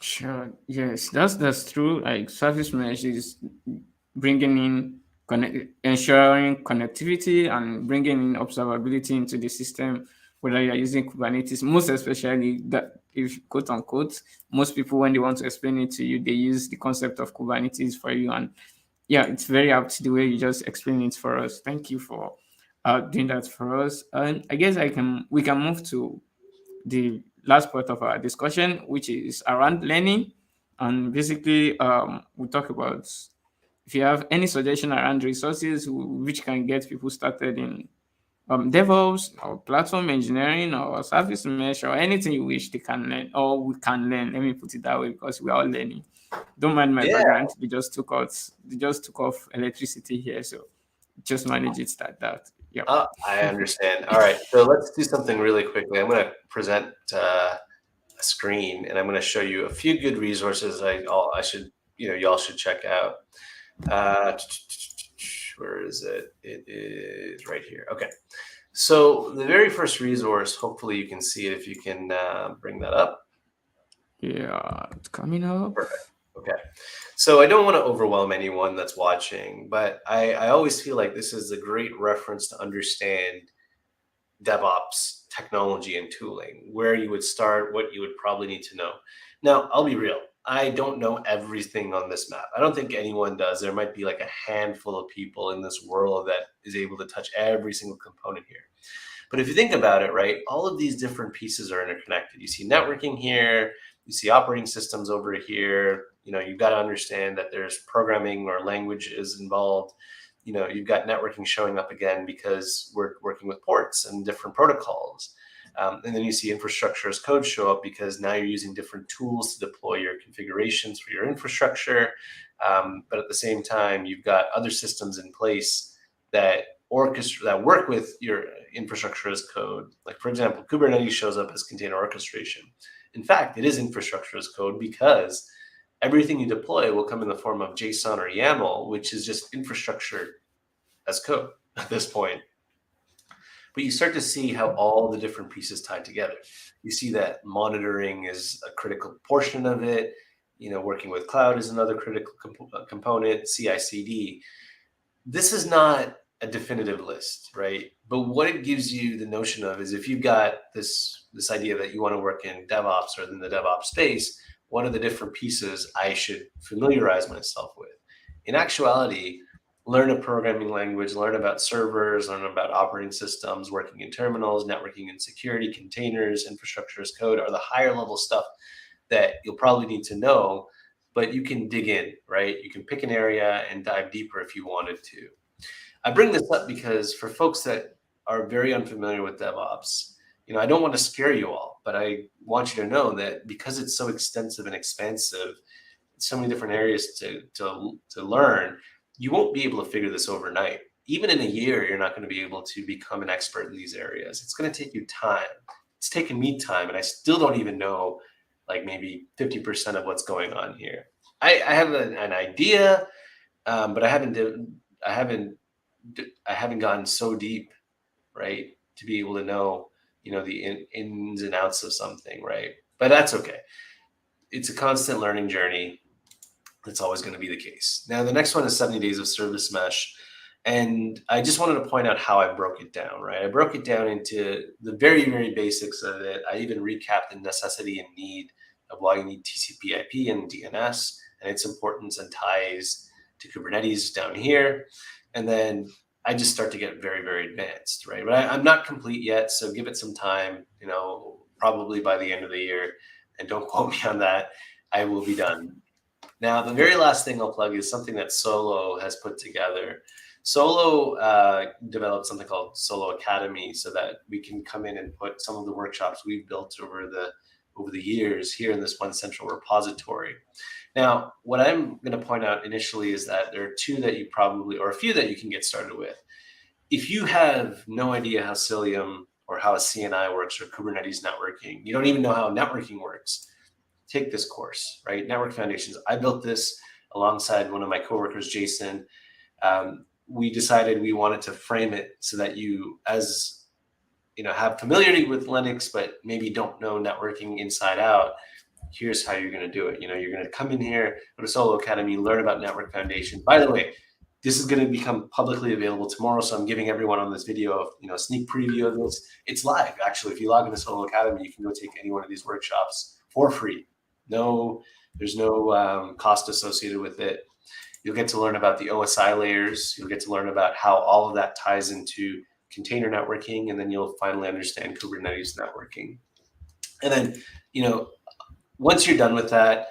Sure. Yes, that's true. Like service mesh is bringing in ensuring connectivity and bringing in observability into the system. Whether you're using Kubernetes, most especially that, if quote unquote, most people when they want to explain it to you, they use the concept of Kubernetes for you. And yeah, it's very apt the way you just explain it for us. Thank you for doing that for us. And I guess we can move to the last part of our discussion, which is around learning. And basically, we talk about if you have any suggestion around resources which can get people started in DevOps or platform engineering or service mesh or anything you wish they can learn or we can learn. Let me put it that way because we are all learning. Don't mind my Yeah. background. They just took off electricity here, so just manage it like that. Yeah. I understand. All right, so let's do something really quickly. I'm going to present a screen, and I'm going to show you a few good resources I should, y'all should check out. Where is it? It is right here. Okay. So the very first resource, hopefully you can see it if you can bring that up. Yeah, it's coming up. Perfect. Okay. So I don't want to overwhelm anyone that's watching, but I always feel like this is a great reference to understand DevOps technology and tooling, where you would start, what you would probably need to know. Now, I'll be real. I don't know everything on this map. I don't think anyone does. There might be like a handful of people in this world that is able to touch every single component here. But if you think about it, right, all of these different pieces are interconnected. You see networking here, you see operating systems over here. You've got to understand that there's programming or languages involved. You've got networking showing up again because we're working with ports and different protocols. And then you see infrastructure as code show up because now you're using different tools to deploy your configurations for your infrastructure. But at the same time, you've got other systems in place that work with your infrastructure as code. Like, for example, Kubernetes shows up as container orchestration. In fact, it is infrastructure as code because everything you deploy will come in the form of JSON or YAML, which is just infrastructure as code at this point. But you start to see how all the different pieces tie together. You see that monitoring is a critical portion of it. Working with cloud is another critical component, CI/CD. This is not a definitive list, right? But what it gives you the notion of is if you've got this idea that you want to work in DevOps or in the DevOps space, what are the different pieces I should familiarize myself with? In actuality, learn a programming language, learn about servers, learn about operating systems, working in terminals, networking and security, containers, infrastructure as code are the higher level stuff that you'll probably need to know, but you can dig in, right? You can pick an area and dive deeper if you wanted to. I bring this up because for folks that are very unfamiliar with DevOps, I don't want to scare you all, but I want you to know that because it's so extensive and expansive, so many different areas to learn, you won't be able to figure this overnight. Even in a year, you're not going to be able to become an expert in these areas. It's going to take you time. It's taken me time, and I still don't even know like maybe 50% of what's going on here. I have an idea, but I haven't gotten so deep, right, to be able to know, the ins and outs of something, right? But that's okay. It's a constant learning journey. That's always going to be the case. Now, the next one is 70 Days of Service Mesh. And I just wanted to point out how I broke it down, right? I broke it down into the very, very basics of it. I even recapped the necessity and need of why you need TCP IP and DNS and its importance and ties to Kubernetes down here. And then I just start to get very, very advanced, right? But I'm not complete yet, so give it some time, probably by the end of the year. And don't quote me on that. I will be done. Now, the very last thing I'll plug is something that Solo has put together. Solo developed something called Solo Academy so that we can come in and put some of the workshops we've built over the years here in this one central repository. Now, what I'm going to point out initially is that there are two that you probably, or a few that you can get started with. If you have no idea how Cilium or how a CNI works or Kubernetes networking, you don't even know how networking works, take this course, right? Network Foundations. I built this alongside one of my coworkers, Jason. We decided we wanted to frame it so that you, as you know, have familiarity with Linux, but maybe don't know networking inside out. Here's how you're going to do it. You know, you're going to come in here, go to Solo Academy, learn about Network Foundation. By the way, this is going to become publicly available tomorrow, so I'm giving everyone on this video, you know, a sneak preview of this. It's live, actually. If you log into Solo Academy, you can go take any one of these workshops for free. There's no cost associated with it. You'll get to learn about the OSI layers. You'll get to learn about how all of that ties into container networking, and then you'll finally understand Kubernetes networking. And then, you know, once you're done with that,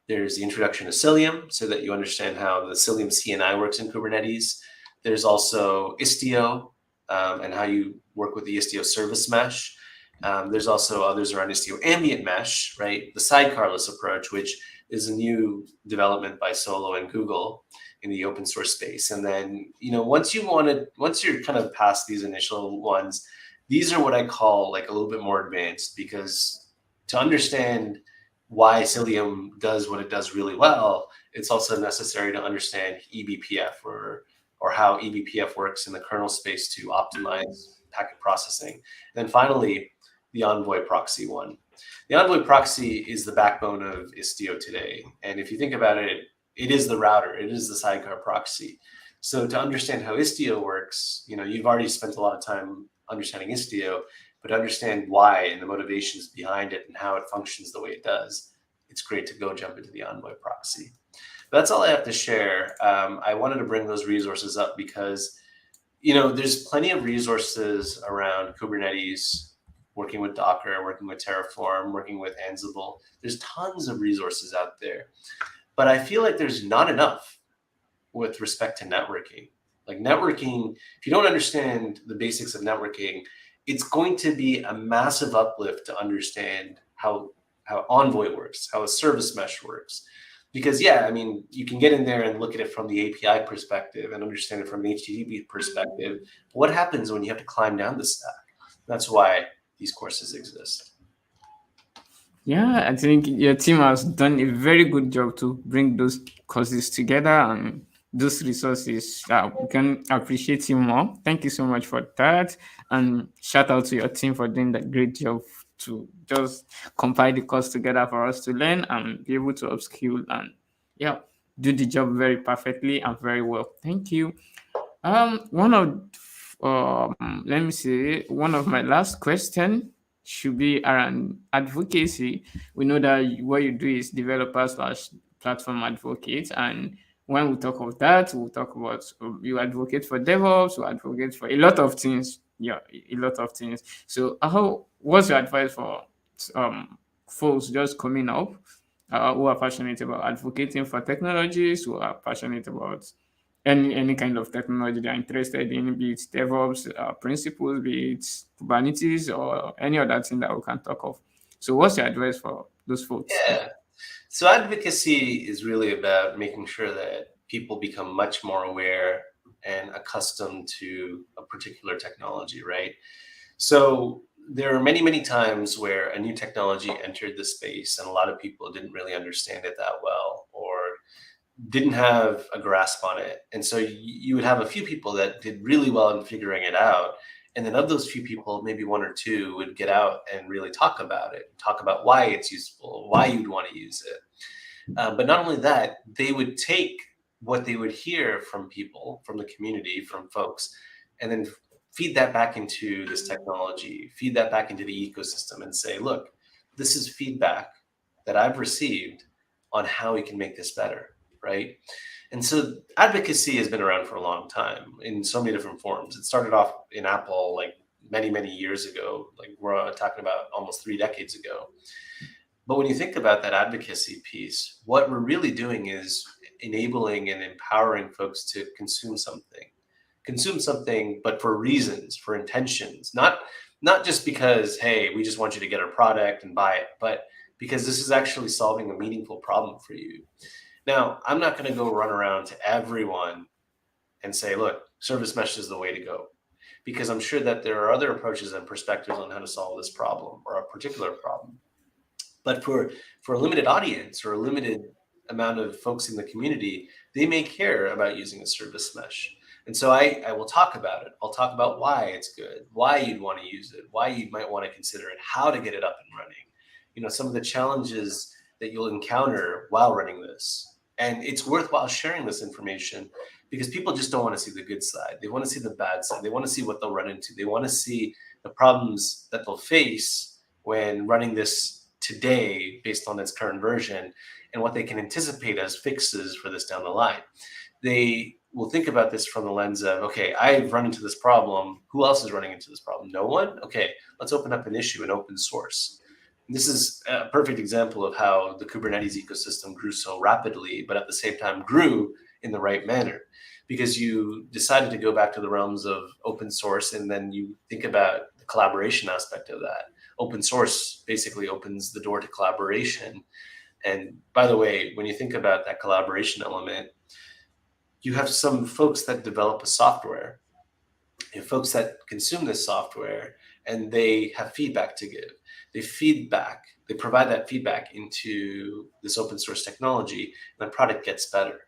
there's the introduction to Cilium so that you understand how the Cilium CNI works in Kubernetes. There's also Istio and how you work with the Istio service mesh. There's also others around Istio ambient mesh, right? The sidecarless approach, which is a new development by Solo and Google in the open source space. And then, you know, once you're kind of past these initial ones, these are what I call like a little bit more advanced, because to understand why Cilium does what it does really well, it's also necessary to understand eBPF or how eBPF works in the kernel space to optimize packet processing. And then finally, the Envoy proxy one. The Envoy proxy is the backbone of Istio today. And if you think about it, it is the router, it is the sidecar proxy. So to understand how Istio works, you know, you've already spent a lot of time understanding Istio, but understand why and the motivations behind it and how it functions the way it does, it's great to go jump into the Envoy proxy. That's all I have to share. I wanted to bring those resources up because, you know, there's plenty of resources around Kubernetes, working with Docker, working with Terraform, working with Ansible. There's tons of resources out there, but I feel like there's not enough with respect to networking. Like networking, if you don't understand the basics of networking, it's going to be a massive uplift to understand how Envoy works, how a service mesh works. Because yeah, I mean, you can get in there and look at it from the API perspective and understand it from an HTTP perspective. But what happens when you have to climb down the stack? That's why these courses exist. Yeah, I think your team has done a very good job to bring those courses together and those resources. We can appreciate you more. Thank you so much for that. And shout out to your team for doing that great job to just compile the course together for us to learn and be able to upskill and yeah, do the job very perfectly and very well. Thank you. One of let me see. One of my last question should be around advocacy. We know that what you do is developer slash platform advocate, and when we talk of that, we'll talk about you advocate for DevOps, you advocate for a lot of things. Yeah, a lot of things. So, what's your advice for folks just coming up who are passionate about advocating for technologies, who are passionate about any kind of technology they're interested in, be it DevOps principles, be it Kubernetes, or any other thing that we can talk of. So, what's your advice for those folks? Yeah. So advocacy is really about making sure that people become much more aware and accustomed to a particular technology, right? So there are many, many times where a new technology entered the space and a lot of people didn't really understand it that well or didn't have a grasp on it. And so you would have a few people that did really well in figuring it out. And then of those few people, maybe one or two would get out and really talk about it, talk about why it's useful, why you'd want to use it. But not only that, they would take what they would hear from people, from the community, from folks, and then feed that back into this technology, feed that back into the ecosystem and say, look, this is feedback that I've received on how we can make this better, right? And so advocacy has been around for a long time in so many different forms. It started off in Apple like many, many years ago, like we're talking about almost 3 decades ago. But when you think about that advocacy piece, what we're really doing is enabling and empowering folks to consume something. consume something, but for reasons, for intentions, not just because, hey, we just want you to get our product and buy it, but because this is actually solving a meaningful problem for you. Now, I'm not going to go run around to everyone and say, look, service mesh is the way to go, because I'm sure that there are other approaches and perspectives on how to solve this problem or a particular problem. But for a limited audience or a limited amount of folks in the community, they may care about using a service mesh. And so I will talk about it. I'll talk about why it's good, why you'd want to use it, why you might want to consider it, how to get it up and running, some of the challenges that you'll encounter while running this. And it's worthwhile sharing this information because people just don't want to see the good side. They want to see the bad side. They want to see what they'll run into. They want to see the problems that they'll face when running this today based on its current version and what they can anticipate as fixes for this down the line. They will think about this from the lens of, okay, I've run into this problem. Who else is running into this problem? No one? Okay, let's open up an issue in open source. And this is a perfect example of how the Kubernetes ecosystem grew so rapidly, but at the same time grew in the right manner, because you decided to go back to the realms of open source, and then you think about the collaboration aspect of that. Open source basically opens the door to collaboration. And by the way, when you think about that collaboration element, you have some folks that develop a software, you have folks that consume this software, and they have feedback to give. They provide that feedback into this open source technology, and the product gets better.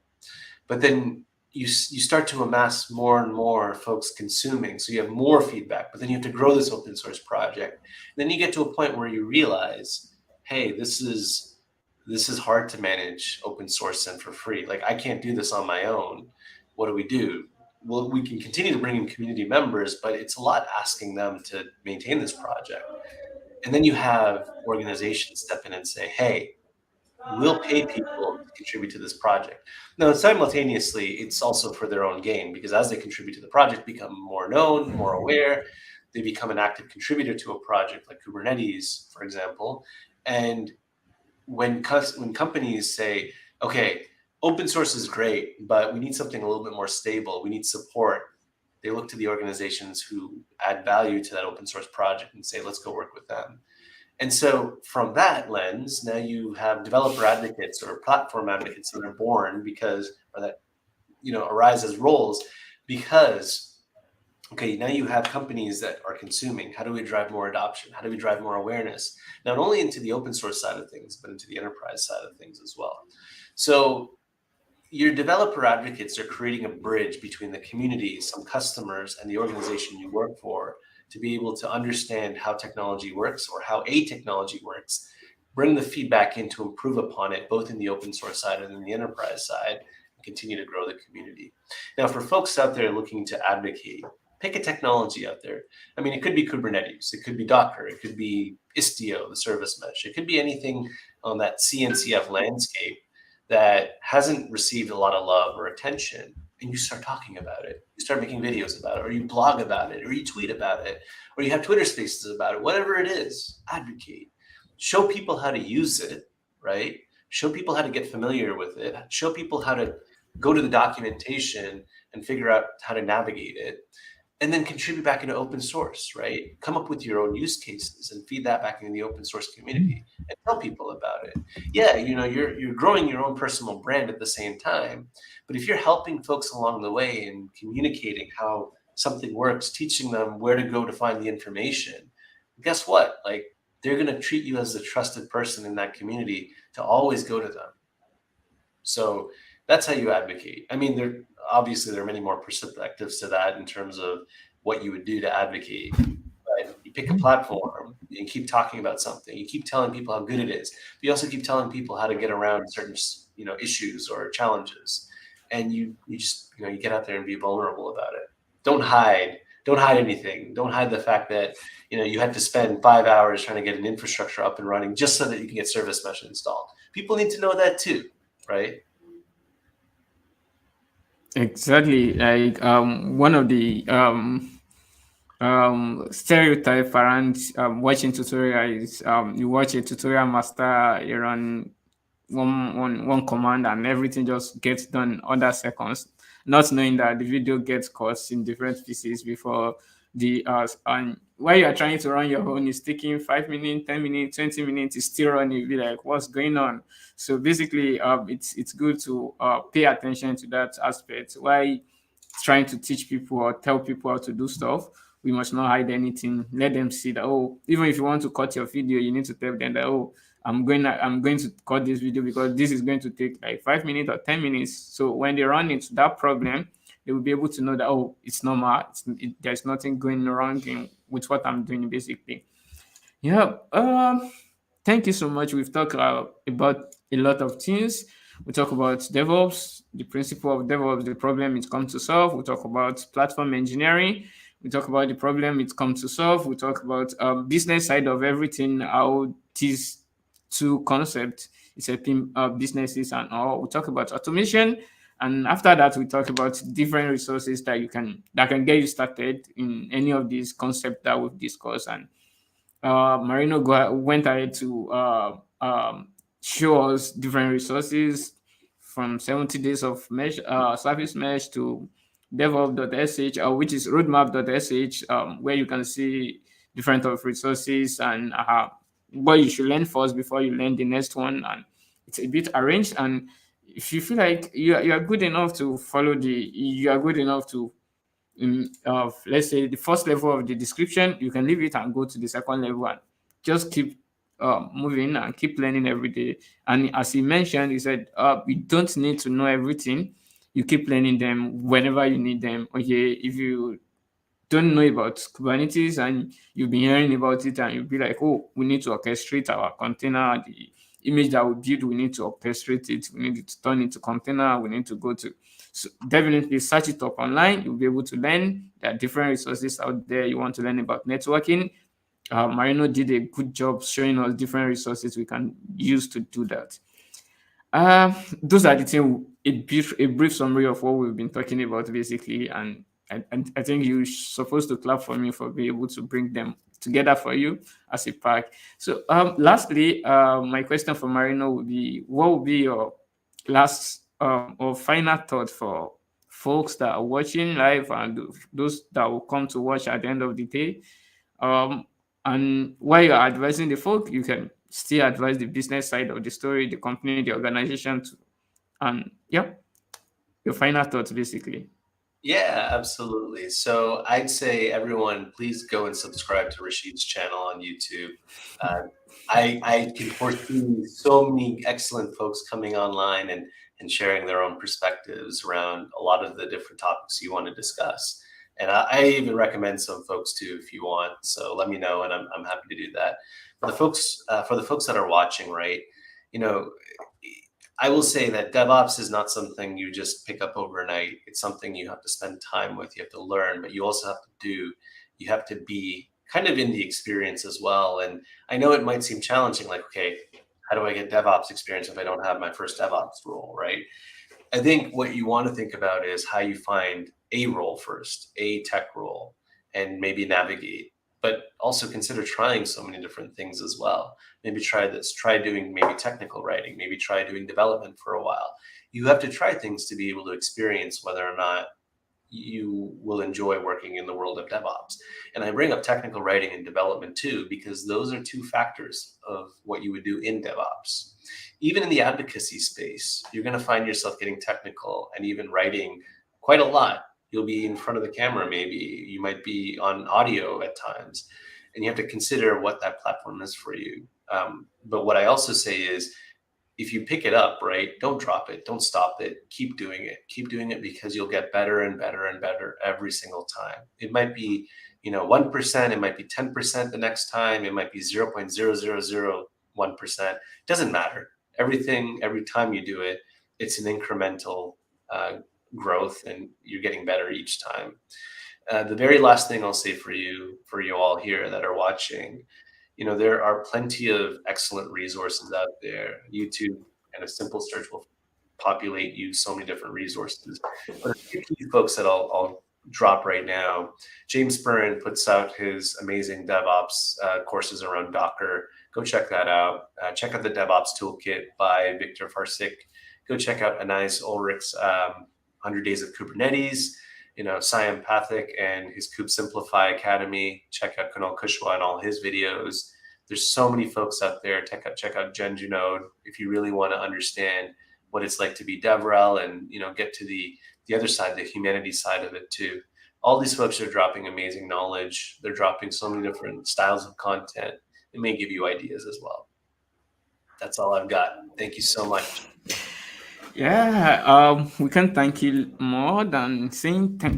But then you start to amass more and more folks consuming, so you have more feedback, but then you have to grow this open source project. And then you get to a point where you realize, hey, this is hard to manage open source and for free. Like, I can't do this on my own. What do? Well, we can continue to bring in community members, but it's a lot asking them to maintain this project. And then you have organizations step in and say, hey, we'll pay people to contribute to this project. Now, simultaneously, it's also for their own gain, because as they contribute to the project, become more known, more aware, they become an active contributor to a project like Kubernetes, for example. And when companies say, okay, open source is great, but we need something a little bit more stable, we need support, they look to the organizations who add value to that open source project and say, let's go work with them. And so from that lens, now you have developer advocates or platform advocates that are born arise as roles because, okay, now you have companies that are consuming. How do we drive more adoption? How do we drive more awareness? Not only into the open source side of things, but into the enterprise side of things as well. So your developer advocates are creating a bridge between the community, some customers, and the organization you work for to be able to understand how technology works or how a technology works, bring the feedback in to improve upon it, both in the open source side and in the enterprise side, and continue to grow the community. Now, for folks out there looking to advocate, pick a technology out there. I mean, it could be Kubernetes, it could be Docker, it could be Istio, the service mesh, it could be anything on that CNCF landscape that hasn't received a lot of love or attention, and you start talking about it. You start making videos about it, or you blog about it, or you tweet about it, or you have Twitter spaces about it, whatever it is, advocate. Show people how to use it, right? Show people how to get familiar with it. Show people how to go to the documentation and figure out how to navigate it. And then contribute back into open source, right? Come up with your own use cases and feed that back into the open source community and tell people about it. Yeah, you're growing your own personal brand at the same time, but if you're helping folks along the way and communicating how something works, teaching them where to go to find the information, guess what? Like, they're going to treat you as a trusted person in that community to always go to them. So that's how you advocate. I mean, there are many more perspectives to that in terms of what you would do to advocate. But you pick a platform, you keep talking about something, you keep telling people how good it is. But you also keep telling people how to get around certain, issues or challenges. And you just, you get out there and be vulnerable about it. Don't hide anything. Don't hide the fact that, you had to spend 5 hours trying to get an infrastructure up and running just so that you can get service mesh installed. People need to know that too, right? Exactly. Like one of the stereotype around watching tutorial is you watch a tutorial master, you run one command and everything just gets done under seconds, not knowing that the video gets cut in different pieces before the and while you are trying to run your own, it's taking 5 minutes, 10 minutes, 20 minutes, it's still running. You'll be like, what's going on? So basically, it's good to pay attention to that aspect. Why trying to teach people or tell people how to do stuff, we must not hide anything. Let them see that, oh, even if you want to cut your video, you need to tell them that, oh, I'm going to cut this video because this is going to take like 5 minutes or 10 minutes. So when they run into that problem, they will be able to know that, oh, it's normal. There's nothing going wrong with what I'm doing basically. Yeah. Thank you so much. We've talked about a lot of things. We talk about DevOps, the principle of DevOps, the problem it comes to solve. We talk about platform engineering. We talk about the problem it comes to solve. We talk about business side of everything, how these two concepts is helping businesses and all. We talk about automation, and after that, we talk about different resources that can get you started in any of these concepts that we've discussed. And Marino went ahead to show us different resources from 70 days of mesh, service mesh to DevOps.sh, which is roadmap.sh, where you can see different of resources and what you should learn first before you learn the next one. And it's a bit arranged. And if you feel like you are good enough to follow you are good enough to of let's say the first level of the description, you can leave it and go to the second level and just keep moving and keep learning every day. And as he mentioned, he said, you don't need to know everything. You keep learning them whenever you need them. Okay, if you don't know about Kubernetes and you've been hearing about it and you'll be like, oh, we need to orchestrate our container, the image that we build, we need to orchestrate it, we need to turn it to container, we need to go to. So definitely search it up online. You'll be able to learn. There are different resources out there. You want to learn about networking. Marino did a good job showing us different resources we can use to do that. Those are the things, a brief summary of what we've been talking about basically, and I think you're supposed to clap for me for being able to bring them together for you as a pack. So lastly, my question for Marino would be, what would be your last or final thought for folks that are watching live and those that will come to watch at the end of the day? Um, and while you're advising the folk, you can still advise the business side of the story, the company, the organization, too. And yeah, your final thoughts basically. Yeah, absolutely. So I'd say everyone, please go and subscribe to Rashid's channel on YouTube. Uh, I can foresee so many excellent folks coming online and sharing their own perspectives around a lot of the different topics you want to discuss. And I even recommend some folks too if you want. So let me know, and I'm happy to do that. For the folks that are watching, right? You know, I will say that DevOps is not something you just pick up overnight. It's something you have to spend time with, you have to learn, but you also have to do, you have to be kind of in the experience as well. And I know it might seem challenging, like, okay, how do I get DevOps experience if I don't have my first DevOps role, right? I think what you want to think about is how you find a role first, a tech role, and maybe navigate, but also consider trying so many different things as well. Maybe try this, try doing maybe technical writing, maybe try doing development for a while. You have to try things to be able to experience whether or not you will enjoy working in the world of DevOps. And I bring up technical writing and development too, because those are two factors of what you would do in DevOps. Even in the advocacy space, you're going to find yourself getting technical and even writing quite a lot. You'll be in front of the camera, maybe you might be on audio at times, and you have to consider what that platform is for you. But what I also say is, if you pick it up, right, don't drop it, don't stop it, keep doing it, because you'll get better and better and better every single time. It might be 1%, it might be 10% the next time, it might be 0.0001%. Doesn't matter. Every time you do it, it's an incremental growth, and you're getting better each time. The very last thing I'll say for you all here that are watching, there are plenty of excellent resources out there. YouTube and a simple search will populate you so many different resources. But a few key folks that I'll drop right now. James Spurn puts out his amazing DevOps courses around Docker, Go check that out. Check out the DevOps Toolkit by Victor Farsick. Go check out Anais Ulrich's 100 Days of Kubernetes, Sciempathic and his Kube Simplify Academy. Check out Kunal Kushwaha and all his videos. There's so many folks out there. Check out Jen Junod if you really want to understand what it's like to be DevRel and get to the other side, the humanities side of it too. All these folks are dropping amazing knowledge. They're dropping so many different styles of content. It may give you ideas as well. That's all I've got. Thank you so much. Yeah, we can thank you more than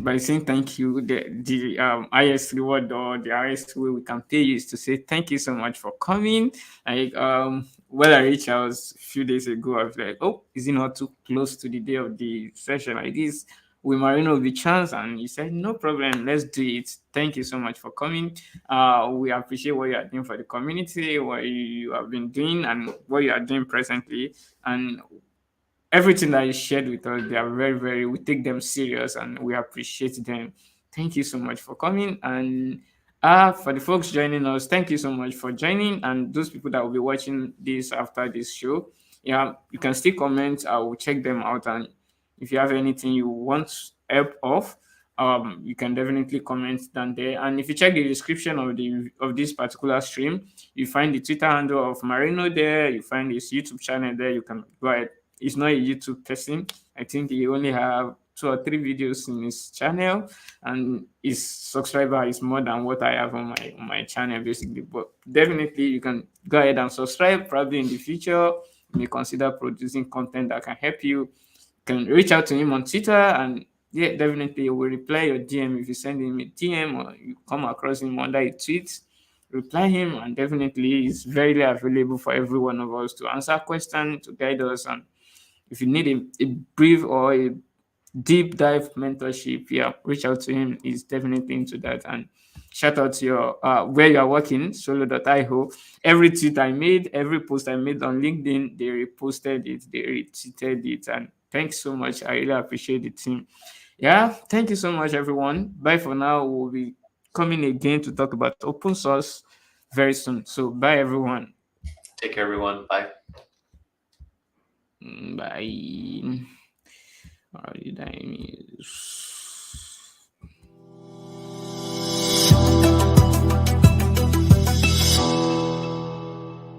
by saying thank you. The highest reward or the highest way we can pay you is to say thank you so much for coming. Like when I reached out a few days ago, I was like, oh, is it not too close to the day of the session like this? With Marino Wijay, and he said, no problem, let's do it. Thank you so much for coming. We appreciate what you are doing for the community, what you have been doing, and what you are doing presently. And everything that you shared with us, they are very, very, we take them serious and we appreciate them. Thank you so much for coming. And for the folks joining us, thank you so much for joining. And those people that will be watching this after this show, yeah, you can still comment. I will check them out. And if you have anything you want help of, you can definitely comment down there. And if you check the description of this particular stream, you find the Twitter handle of Marino there. You find his YouTube channel there. You can go ahead. He's not a YouTube person. I think he only have 2 or 3 videos in his channel, and his subscriber is more than what I have on my channel basically. But definitely you can go ahead and subscribe. Probably in the future, you may consider producing content that can help you. You can reach out to him on Twitter, and yeah, definitely he will reply your DM if you send him a DM or you come across him under a tweet. Reply him, and definitely he's very available for every one of us to answer questions, to guide us. And if you need a brief or a deep dive mentorship, yeah, reach out to him. He's definitely into that. And shout out to your where you are working, solo.io. Every tweet I made, every post I made on LinkedIn, they reposted it, they retweeted it. And thanks so much. I really appreciate the team. Yeah, thank you so much, everyone. Bye for now. We'll be coming again to talk about open source very soon. So bye, everyone. Take care, everyone. Bye. Bye. All right, that is